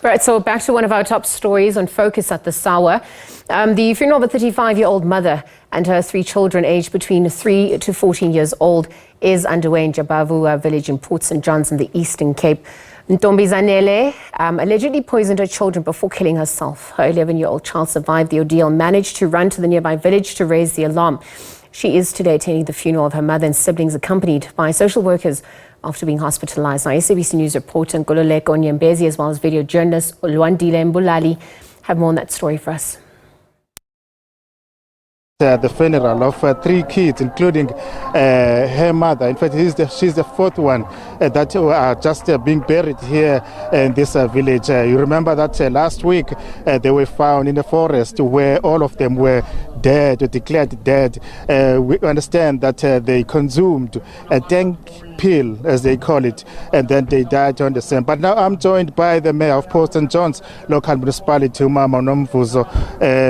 Right, so back to one of our top stories on Focus at this hour. The funeral of a 35-year-old mother and her 3 children aged between 3 to 14 years old is underway in Jabavu village in Port St. John's in the Eastern Cape. Ntombi Zanele allegedly poisoned her children before killing herself. Her 11-year-old child survived the ordeal, managed to run to the nearby village to raise the alarm. She is today attending the funeral of her mother and siblings, accompanied by social workers after being hospitalized. Now, SABC News reporter Nkululeko Nyembezi, as well as video journalist Olwandile Mbulali, have more on that story for us. The funeral of 3 kids, including her mother. In fact, she's the 4th one that are just being buried here in this village. You remember that last week they were found in the forest where all of them were dead or declared dead. We understand that they consumed a dank pill, as they call it, and then they died on the same. But now I'm joined by the mayor of Port St. John's local municipality, Umama Nomvuzo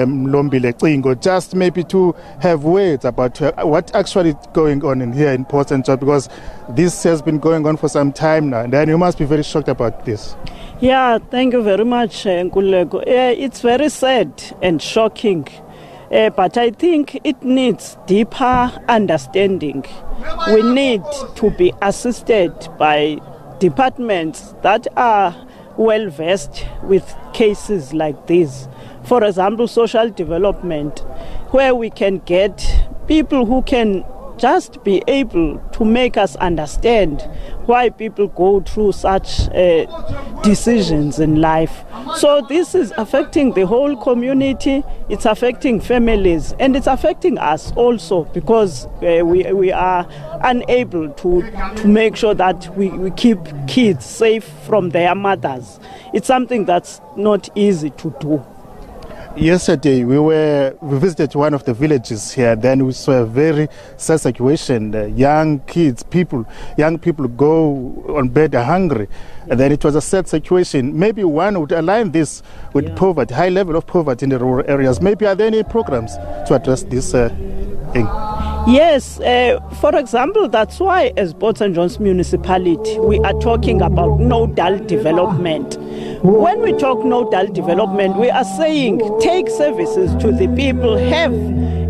Lombile Cingo, just maybe to have words about what actually is going on in here in Port St. John's, because this has been going on for some time now, and then you must be very shocked about this. Yeah, thank you very much, Nkululeko. It's very sad and shocking. But I think it needs deeper understanding. We need to be assisted by departments that are well versed with cases like this. For example, social development, where we can get people who can just be able to make us understand why people go through such decisions in life. So this is affecting the whole community, it's affecting families, and it's affecting us also, because we are unable to make sure that we keep kids safe from their mothers. It's something that's not easy to do. Yesterday we visited one of the villages here. Then we saw a very sad situation. Young people go on bed hungry, and then it was a sad situation. Maybe one would align this with poverty, high level of poverty in the rural areas. Maybe are there any programs to address this thing? Yes, for example, that's why as Port St. John's municipality we are talking about nodal development. When we talk nodal development, we are saying take services to the people, have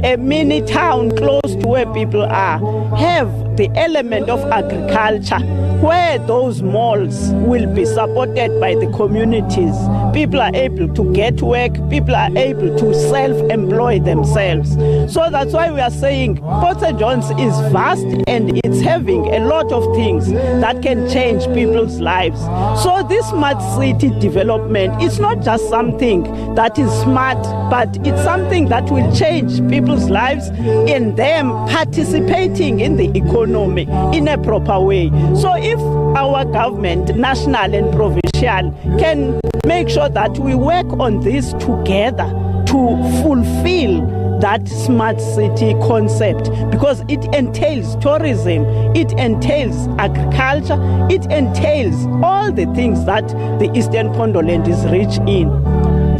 a mini town close to where people are, have the element of agriculture, where those malls will be supported by the communities. People are able to get work, people are able to self-employ themselves. So that's why we are saying Port St. John's is vast and it's having a lot of things that can change people's lives. So this smart city development is not just something that is smart, but it's something that will change people's lives in them participating in the economy in a proper way. So if our government, national and provincial, can make sure that we work on this together to fulfill that smart city concept, because it entails tourism, it entails agriculture, it entails all the things that the Eastern Pondoland is rich in.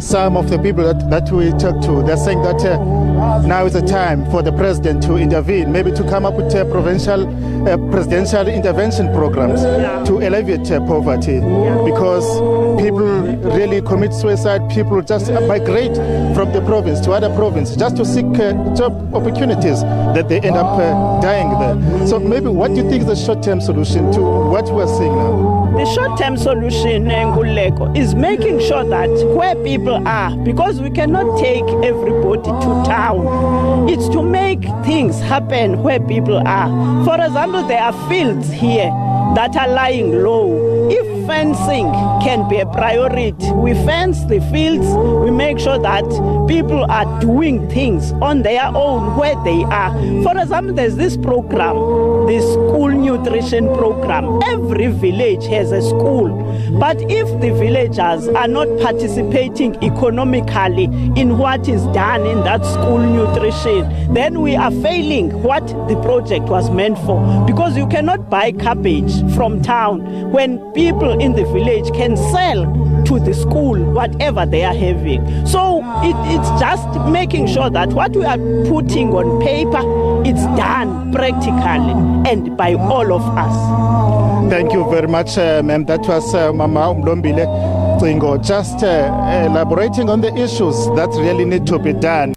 Some of the people that we talk to, they're saying that now is the time for the president to intervene, maybe to come up with presidential intervention programs to alleviate poverty, because people really commit suicide. People just migrate from the province to other provinces just to seek job opportunities, that they end up dying there. So maybe what do you think is the short-term solution to what we're seeing now? The short-term solution, Nguleko, is making sure that where people are, because we cannot take everybody to town, it's to make things happen where people are. For example, there are fields here that are lying low. If fencing can be a priority, we fence the fields, we make sure that people are doing things on their own where they are. For example, there's this program, the school nutrition program. Every village has a school, but if the villagers are not participating economically in what is done in that school nutrition, then we are failing what the project was meant for, because you cannot buy cabbage from town when people in the village can sell to the school whatever they are having. So it's just making sure that what we are putting on paper, it's done practically and by all of us. Thank you very much, ma'am. That was Mama Umlombile Cingo, just elaborating on the issues that really need to be done.